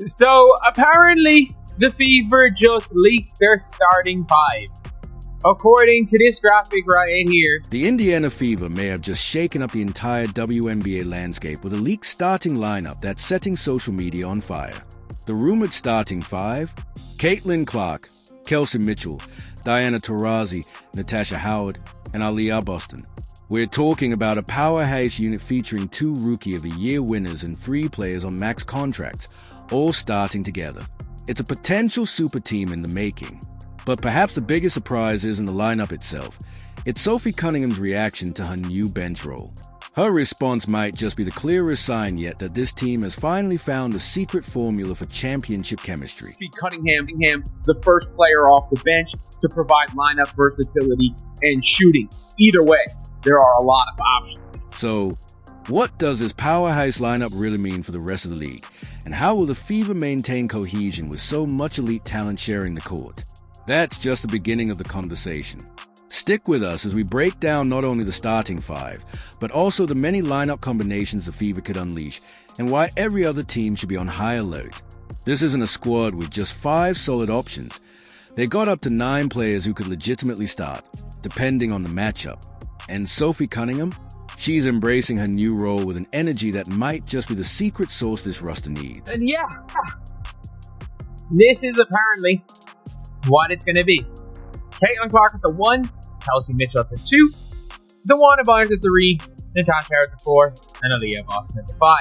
So apparently the Fever just leaked their starting five. According to this graphic right here, the Indiana Fever may have just shaken up the entire WNBA landscape with a leaked starting lineup that's setting social media on fire. The rumored starting five: Caitlin Clark, Kelsey Mitchell, Diana Taurasi, Natasha Howard, and Aliyah Boston. We're talking about a powerhouse unit featuring 2 Rookie of the Year winners and 3 players on max contracts, all starting together. It's a potential super team in the making. But perhaps the biggest surprise isn't the lineup itself. It's Sophie Cunningham's reaction to her new bench role. Her response might just be the clearest sign yet that this team has finally found the secret formula for championship chemistry. Sophie Cunningham, the first player off the bench to provide lineup versatility and shooting. Either way, there are a lot of options. So, what does this powerhouse lineup really mean for the rest of the league? And how will the Fever maintain cohesion with so much elite talent sharing the court? That's just the beginning of the conversation. Stick with us as we break down not only the starting five, but also the many lineup combinations the Fever could unleash, and why every other team should be on high alert. This isn't a squad with just 5 solid options. They got up to 9 players who could legitimately start, depending on the matchup. And Sophie Cunningham? She's embracing her new role with an energy that might just be the secret sauce this roster needs. And yeah, this is apparently what it's going to be. Caitlin Clark at the 1, Kelsey Mitchell at the 2, DeWanna Barnes at the 3, Natasha Howard at the 4, and Aliyah Boston at the 5.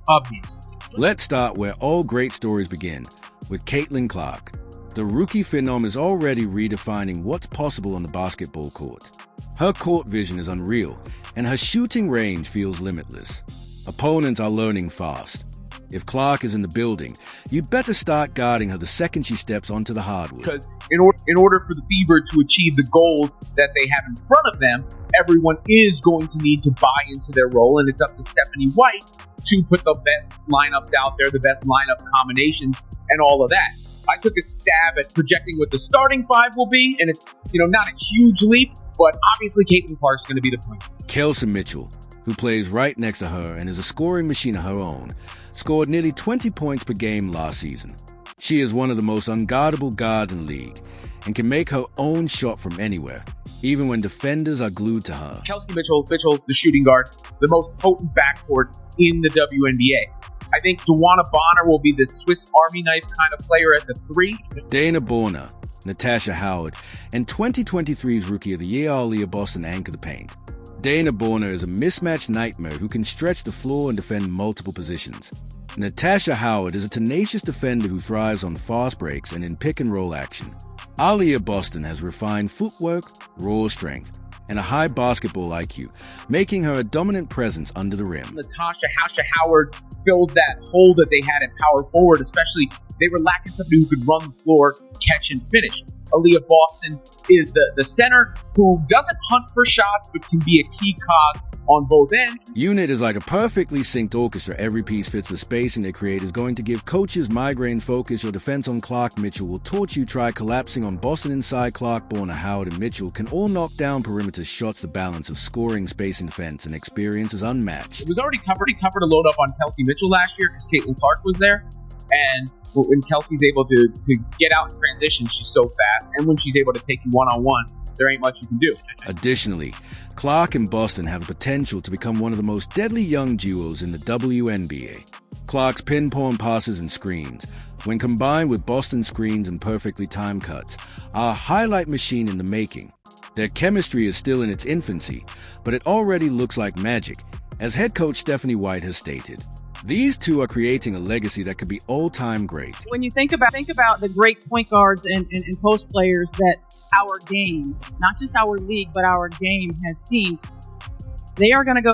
Obvious. Let's start where all great stories begin, with Caitlin Clark. The rookie phenom is already redefining what's possible on the basketball court. Her court vision is unreal, and her shooting range feels limitless. Opponents are learning fast. If Clark is in the building, you'd better start guarding her the second she steps onto the hardwood. Because in order for the Fever to achieve the goals that they have in front of them, everyone is going to need to buy into their role, and it's up to Stephanie White to put the best lineups out there, the best lineup combinations, and all of that. I took a stab at projecting what the starting five will be, and it's not a huge leap, but obviously Caitlin Clark's going to be the point. Kelsey Mitchell, who plays right next to her and is a scoring machine of her own, scored nearly 20 points per game last season. She is one of the most unguardable guards in the league and can make her own shot from anywhere, even when defenders are glued to her. Kelsey Mitchell, the shooting guard, the most potent backcourt in the WNBA. I think DeWanna Bonner will be the Swiss Army knife kind of player at the 3. Dana Bonner, Natasha Howard, and 2023's Rookie of the Year Aliyah Boston anchor the paint. Dana Bonner is a mismatched nightmare who can stretch the floor and defend multiple positions. Natasha Howard is a tenacious defender who thrives on fast breaks and in pick-and-roll action. Aliyah Boston has refined footwork, raw strength, and a high basketball IQ, making her a dominant presence under the rim. Natasha Howard fills that hole that they had at power forward, especially they were lacking somebody who could run the floor, catch, and finish. Aliyah Boston is the center who doesn't hunt for shots, but can be a key cog on both ends. Unit is like a perfectly synced orchestra. Every piece fits the spacing they create is going to give coaches migraine focus. Your defense on Clark Mitchell will torch you. Try collapsing on Boston inside. Clark, Bonner, Howard, and Mitchell can all knock down perimeter shots. The balance of scoring, spacing, defense, and experience is unmatched. It was already covered to load up on Kelsey Mitchell last year because Caitlin Clark was there. And when Kelsey's able to get out in transition, she's so fast. And when she's able to take you one-on-one, there ain't much you can do. Additionally, Clark and Boston have the potential to become one of the most deadly young duos in the WNBA. Clark's pinpoint passes and screens, when combined with Boston's screens and perfectly timed cuts, are a highlight machine in the making. Their chemistry is still in its infancy, but it already looks like magic, as head coach Stephanie White has stated. These two are creating a legacy that could be all-time great. When you think about the great point guards and post players that our game, not just our league, but our game has seen, they are going to go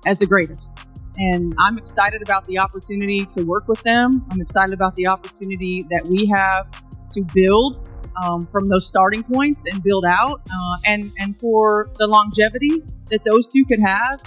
as the greatest. And I'm excited about the opportunity to work with them. I'm excited about the opportunity that we have to build from those starting points and build out, and for the longevity that those two could have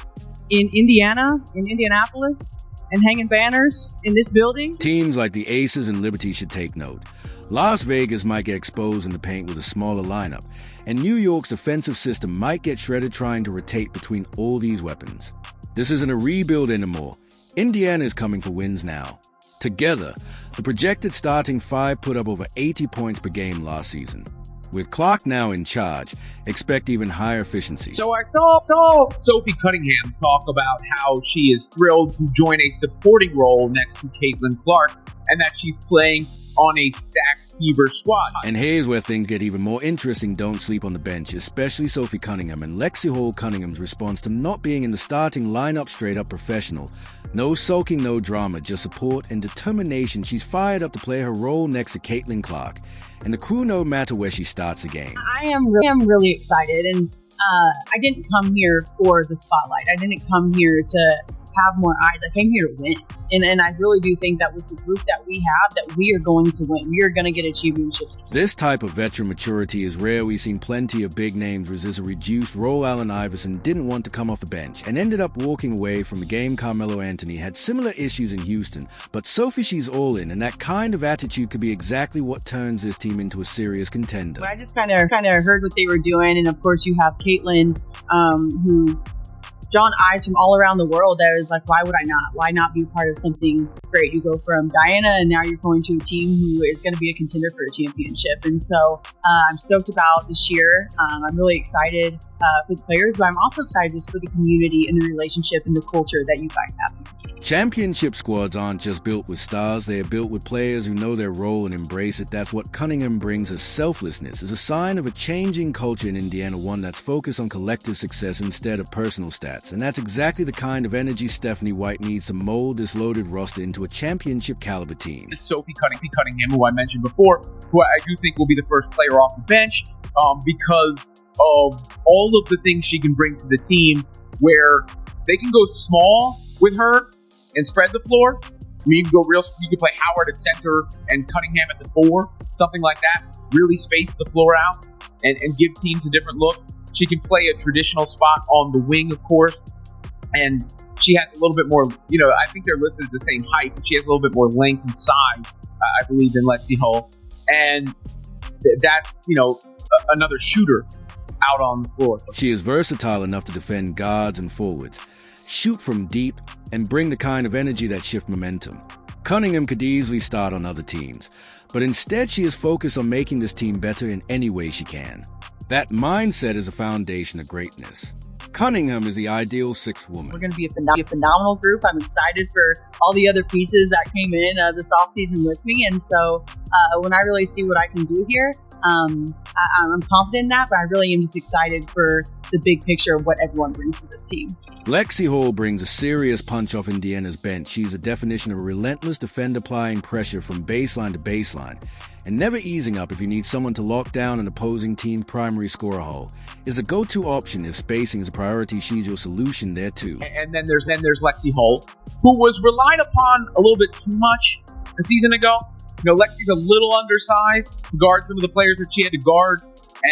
in Indiana, in Indianapolis, and hanging banners in this building. Teams like the Aces and Liberty should take note. Las Vegas might get exposed in the paint with a smaller lineup, and New York's defensive system might get shredded trying to rotate between all these weapons. This isn't a rebuild anymore. Indiana is coming for wins now. Together, the projected starting five put up over 80 points per game last season. With Clark now in charge, expect even higher efficiency. So I saw Sophie Cunningham talk about how she is thrilled to join a supporting role next to Caitlin Clark, and that she's playing on a stacked Fever squad. And here's where things get even more interesting. Don't sleep on the bench, especially Sophie Cunningham and Lexi Hall Cunningham's response to not being in the starting lineup. Straight up professional. No sulking, no drama, just support and determination. She's fired up to play her role next to Caitlin Clark, and the crew no matter where she starts a game. I am really excited, and I didn't come here for the spotlight. I didn't come here to have more eyes. I came here to win. And I really do think that with the group that we have, that we are going to win. We are going to get a championship. This type of veteran maturity is rare. We've seen plenty of big names resist a reduced role. Allen Iverson didn't want to come off the bench and ended up walking away from the game. Carmelo Anthony had similar issues in Houston, but Sophie, she's all in, and that kind of attitude could be exactly what turns this team into a serious contender. I just kind of heard what they were doing, and of course you have Caitlin, who's drawn eyes from all around the world. That is like, why would I not? Why not be part of something great? You go from Diana, and now you're going to a team who is going to be a contender for a championship. And so I'm stoked about this year. I'm really excited for the players, but I'm also excited just for the community and the relationship and the culture that you guys have. Championship squads aren't just built with stars, they are built with players who know their role and embrace it. That's what Cunningham brings as selflessness, as a sign of a changing culture in Indiana, one that's focused on collective success instead of personal stats. And that's exactly the kind of energy Stephanie White needs to mold this loaded roster into a championship caliber team. Sophie Cunningham, who I mentioned before, who I do think will be the first player off the bench because of all of the things she can bring to the team, where they can go small with her and spread the floor. I mean, you can play Howard at center and Cunningham at the 4, something like that. Really space the floor out and give teams a different look. She can play a traditional spot on the wing, of course, and she has a little bit more, I think they're listed at the same height, but she has a little bit more length and size, I believe, than Lexi Hull. And that's, another shooter out on the floor. She is versatile enough to defend guards and forwards, shoot from deep, and bring the kind of energy that shifts momentum. Cunningham could easily start on other teams, but instead she is focused on making this team better in any way she can. That mindset is a foundation of greatness. Cunningham is the ideal sixth woman. We're going to be a phenomenal group. I'm excited for all the other pieces that came in this offseason with me. And so when I really see what I can do here, I'm confident in that, but I really am just excited for the big picture of what everyone brings to this team. Lexi Hall brings a serious punch off Indiana's bench. She's a definition of a relentless defender, applying pressure from baseline to baseline and never easing up if you need someone to lock down an opposing team's primary scorer. Hall is a go-to option if spacing is a priority. She's your solution there too. And then there's Lexi Hull, who was relied upon a little bit too much a season ago. Lexi's a little undersized to guard some of the players that she had to guard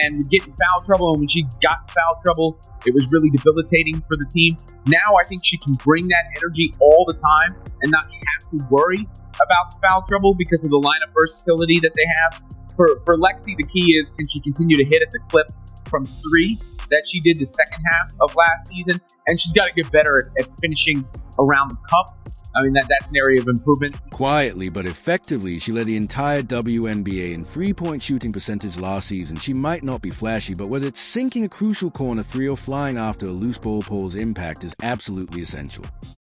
and would get in foul trouble. And when she got in foul trouble, it was really debilitating for the team. Now I think she can bring that energy all the time and not have to worry about the foul trouble because of the lineup versatility that they have. For Lexi, the key is, can she continue to hit at the clip from 3 that she did the second half of last season? And she's got to get better at finishing around the cup. I mean, that's an area of improvement. Quietly but effectively, she led the entire WNBA in three-point shooting percentage last season. She might not be flashy, but whether it's sinking a crucial corner 3 or flying after a loose ball pole's impact is absolutely essential.